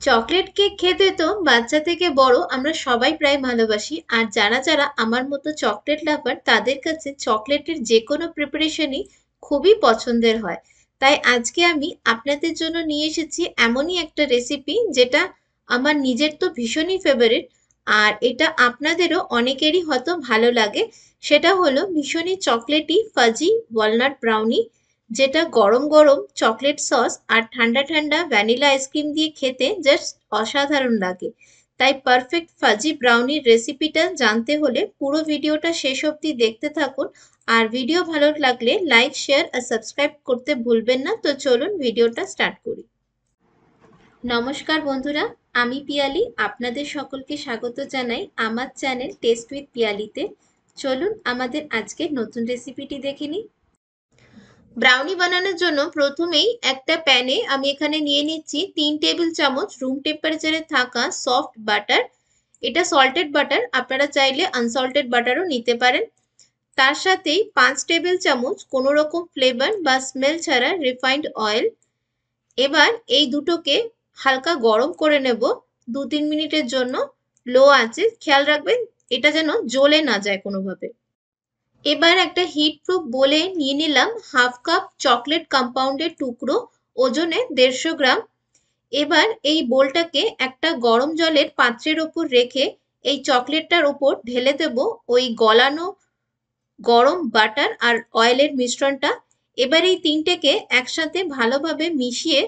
Chocolate cake খেতে তো বাচ্চা থেকে বড় আমরা সবাই প্রায় ভালোবাসি। আর যারা যারা আমার মতো চকলেট লাভার তাদের কাছে চকলেটের যে কোনো প্রিপারেশনই খুবই পছন্দের হয়। তাই আজকে আমি আপনাদের জন্য নিয়ে এসেছি এমনই একটা রেসিপি যেটা আমার নিজের তো ভীষণই ফেভারিট। আর এটা আপনাদেরও অনেকেরই হয়তো ভালো লাগে। সেটা হলো ভীষণই চকলেটি ফাজি ওয়ালনাট ব্রাউনি, যেটা গরম গরম চকলেট সস আর ঠান্ডা ঠান্ডা ভ্যানিলা আইসক্রিম দিয়ে খেতে জাস্ট অসাধারণ লাগে। তাই পারফেক্ট ফাজি ব্রাউনির রেসিপিটা জানতে হলে পুরো ভিডিওটা শেষ অবধি দেখতে থাকুন। আর ভিডিও ভালো লাগলে লাইক শেয়ার আর সাবস্ক্রাইব করতে ভুলবেন না। তো চলুন ভিডিওটা স্টার্ট করি। নমস্কার বন্ধুরা, আমি পিয়ালি, আপনাদের সকলকে স্বাগত জানাই আমার চ্যানেল টেস্ট উইথ পিয়ালিতে। চলুন আমাদের আজকের নতুন রেসিপিটি দেখে নিই। ব্রাউনি বানানোর জন্য প্রথমেই একটা প্যানে আমি এখানে নিয়ে নিচ্ছি 3 টেবিল চামচ রুম টেম্পারেচারে থাকা সফট বাটার। এটা সল্টেড বাটার, আপনারা চাইলে আনসল্টেড বাটারও নিতে পারেন। তার সাথেই 5 টেবিল চামচ কোনো রকম ফ্লেভার বা স্মেল ছাড়া রিফাইন্ড অয়েল। এবার এই দুটোকে হালকা গরম করে নেব 2-3 মিনিটের জন্য লো আঁচে। খেয়াল রাখবেন এটা যেন জ্বলে না যায় কোনোভাবে। এবার একটা হিট প্রুফ বোলে নিয়ে নিলাম হাফ কাপ চকলেট কম্পাউন্ডের টুকরো, ওজনে 150 গ্রাম। এবার এই বোলটাকে একটা গরম জলের পাত্রের ওপর রেখে এই চকলেটটার ওপর ঢেলে দেব ওই গলানো গরম বাটার আর অয়েলের মিশ্রণটা। এবার এই তিনটেকে একসাথে ভালোভাবে মিশিয়ে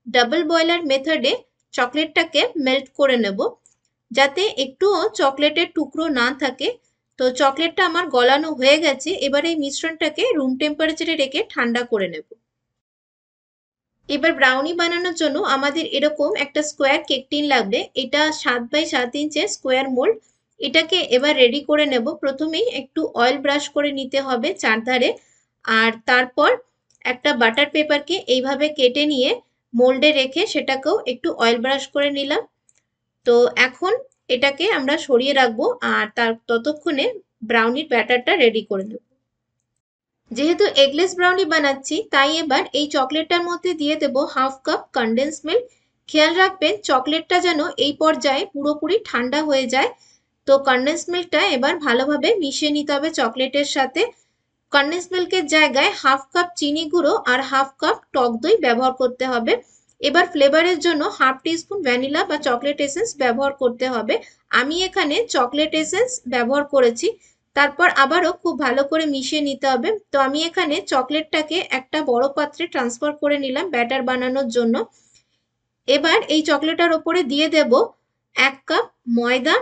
ডাবল বয়লার মেথডে চকলেটটাকে মেল্ট করে নেব, যাতে একটুও চকলেটের টুকরো না থাকে। তো চকলেটটা আমার গলানো হয়ে গেছে, এবার এই মিশ্রণটাকে রুম টেম্পারেচারে রেখে ঠান্ডা করে নেব। এবার ব্রাউনি বানানোর জন্য আমাদের এরকম একটা স্কোয়ার কেক টিন লাগবে। এটা 7x7 ইঞ্চের স্কোয়ার মোল্ড। এটাকে এবার রেডি করে নেব। প্রথমেই একটু অয়েল ব্রাশ করে নিতে হবে চারধারে। আর তারপর একটা বাটার পেপারকে এইভাবে কেটে নিয়ে মোল্ডে রেখে সেটাকেও একটু অয়েল ব্রাশ করে নিলাম। তো এখন এটাকে আমরা সরিয়ে রাখবো আর তার ততক্ষণে ব্রাউনির ব্যাটারটা রেডি করে নেব। যেহেতু এগলেস ব্রাউনি বানাচ্ছি তাই এবার এই চকলেটটার মধ্যে দিয়ে দেব হাফ কাপ কনডেন্স মিল্ক। খেয়াল রাখবেন চকলেটটা যেন এই পর্যায়ে পুরোপুরি ঠান্ডা হয়ে যায়। তো কনডেন্স মিল্কটা এবার ভালোভাবে মিশিয়ে নিতে হবে চকলেটের সাথে। কনডেন্স মিল্কের জায়গায় হাফ কাপ চিনি গুঁড়ো আর হাফ কাপ টক দই ব্যবহার করতে হবে। এবার ফ্লেভারের জন্য হাফ টিস্পুন ভ্যানিলা বা চকলেট এসেন্স ব্যবহার করতে হবে। আমি এখানে চকলেট এসেন্স ব্যবহার করেছি। তারপর আবারও খুব ভালো করে মিশিয়ে নিতে হবে। তো আমি এখানে চকলেটটাকে একটা বড় পাত্রে ট্রান্সফার করে নিলাম ব্যাটার বানানোর জন্য। এবার এই চকলেটের ওপরে দিয়ে দেব 1 কাপ ময়দা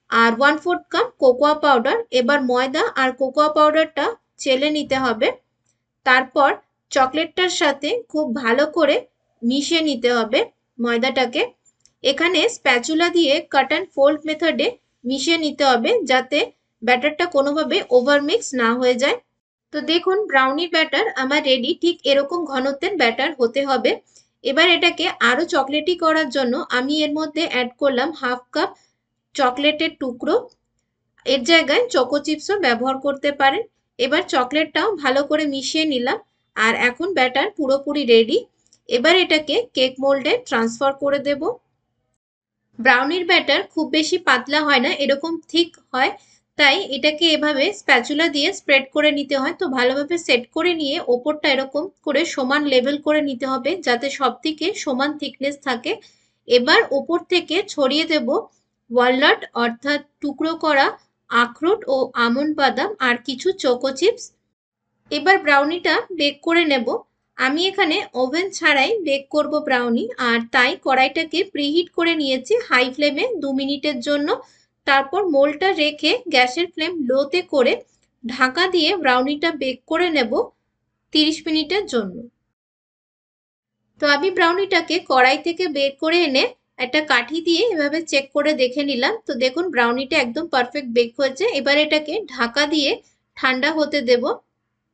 আর 1/4 কাপ কোকোয়া পাউডার। এবার ময়দা আর কোকোয়া পাউডারটা চেলে নিতে হবে। তারপর চকলেটটার সাথে খুব ভালো করে মিশিয়ে নিতে হবে ময়দাটাকে। এখানে স্প্যাচুলা দিয়ে কাট অ্যান্ড ফোল্ড মেথডে মিশিয়ে নিতে হবে, যাতে ব্যাটারটা কোনোভাবে ওভার মিক্স না হয়ে যায়। তো দেখুন ব্রাউনির ব্যাটার আমার রেডি। ঠিক এরকম ঘনত্বের ব্যাটার হতে হবে। এবার এটাকে আরো চকলেটি করার জন্য আমি এর মধ্যে অ্যাড করলাম হাফ কাপ চকলেটের টুকরো। এর জায়গায় চকো চিপসও ব্যবহার করতে পারেন। এবার চকলেটটাও ভালো করে মিশিয়ে নিলাম। আর এখন ব্যাটার পুরোপুরি রেডি। এবার এটাকে কেক মোল্ডে ট্রান্সফার করে দেব। ব্রাউনির ব্যাটার খুব বেশি পাতলা হয় না, এরকম থিক হয়। তাই এটাকে এভাবে স্প্যাচুলা দিয়ে স্প্রেড করে নিতে হয়। তো ভালোভাবে সেট করে নিয়ে ওপরটা এরকম করে সমান লেভেল করে নিতে হবে, যাতে সব দিকে সমান থিকনেস থাকে। এবার ওপর থেকে ছড়িয়ে দেব ওয়ালনাট অর্থাৎ টুকরো করা আখরোট ও আমন্ড বাদাম আর কিছু চকো চিপস। এবার ব্রাউনিটা বেক করে নেব। আমি এখানে ওভেন ছাড়াই বেক করব ব্রাউনি, আর তাই কড়াইটাকে প্রিহিট করে নিয়েছি হাই ফ্লেমে 2 মিনিটের জন্য। তারপর মোল্ডটা রেখে গ্যাসের ফ্লেম লোতে করে ঢাকা দিয়ে ব্রাউনিটা বেক করে নেব 30 মিনিটের জন্য। তো আমি ব্রাউনিটাকে কড়াই থেকে বের করে এনে একটা কাঠি দিয়ে এভাবে চেক করে দেখে নিলাম। তো দেখুন ব্রাউনিটা একদম পারফেক্ট বেক হয়েছে। এবার এটাকে ঢাকা দিয়ে ঠান্ডা হতে দেব।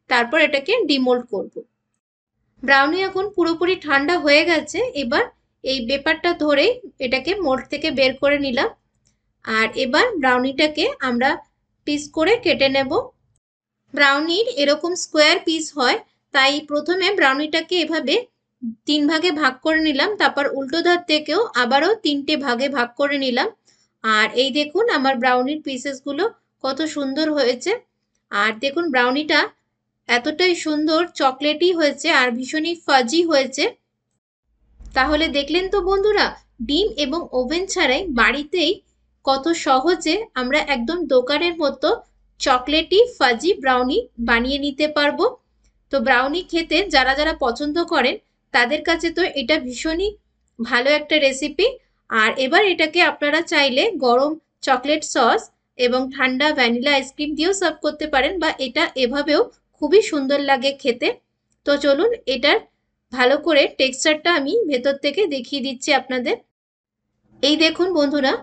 তারপর এটাকে ডিমোল্ড করব। ব্রাউনি এখন পুরোপুরি ঠান্ডা হয়ে গেছে। এবার এই পেপারটা ধরে এটাকে মোল্ড থেকে বের করে নিলাম। আর এবার ব্রাউনিটাকে আমরা পিস করে কেটে নেব। ব্রাউনির এরকম স্কোয়ার পিস হয়, তাই প্রথমে ব্রাউনিটাকে এভাবে 3 ভাগে ভাগ করে নিলাম, তারপর উল্টো ধার থেকেও আবারও 3টে ভাগে ভাগ করে নিলাম। আর এই দেখুন আমার ব্রাউনির পিসেসগুলো কত সুন্দর হয়েছে। আর দেখুন ব্রাউনিটা এতটাই সুন্দর চকলেটি হয়েছে আর ভীষণই ফাজি হয়েছে। তাহলে দেখলেন তো বন্ধুরা, ডিম এবং ওভেন ছাড়াই বাড়িতেই কত সহজে আমরা একদম দোকানের মতো চকলেটি ফাজি ব্রাউনি বানিয়ে নিতে পারবো। তো ব্রাউনি খেতে যারা যারা পছন্দ করেন তাদের কাছে তো এটা ভীষণই ভালো একটা রেসিপি। আর এবার এটাকে আপনারা চাইলে গরম চকলেট সস এবং ঠান্ডা ভ্যানিলা আইসক্রিম দিয়েও সার্ভ করতে পারেন, বা এটা এভাবেও খুবই সুন্দর লাগে খেতে। তো চলুন এটার ভালো করে টেক্সচারটা আমি ভেতর থেকে দেখিয়ে দিচ্ছি আপনাদের। এই দেখুন বন্ধুরা,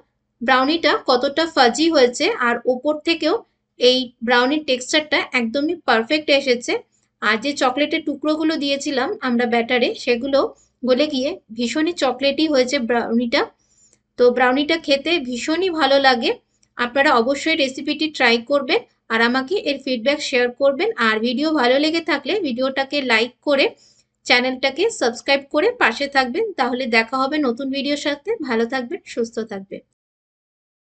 ব্রাউনিটা কতটা ফাজি হয়েছে আর ওপর থেকেও এই ব্রাউনির টেক্সচারটা একদমই পারফেক্ট এসেছে। আর যে চকলেটের টুকরোগুলো দিয়েছিলাম আমরা ব্যাটারে, সেগুলো গলে গিয়ে ভীষণই চকলেটি হয়েছে ব্রাউনিটা। তো ব্রাউনিটা খেতে ভীষণই ভালো লাগে। আপনারা অবশ্যই রেসিপিটি ট্রাই করবেন আর আমাকে এর ফিডব্যাক শেয়ার করবেন। আর ভিডিও ভালো লেগে থাকলে ভিডিওটাকে লাইক করে চ্যানেলটাকে সাবস্ক্রাইব করে পাশে থাকবেন। তাহলে দেখা হবে নতুন ভিডিওর সাথে। ভালো থাকবেন, সুস্থ থাকবেন।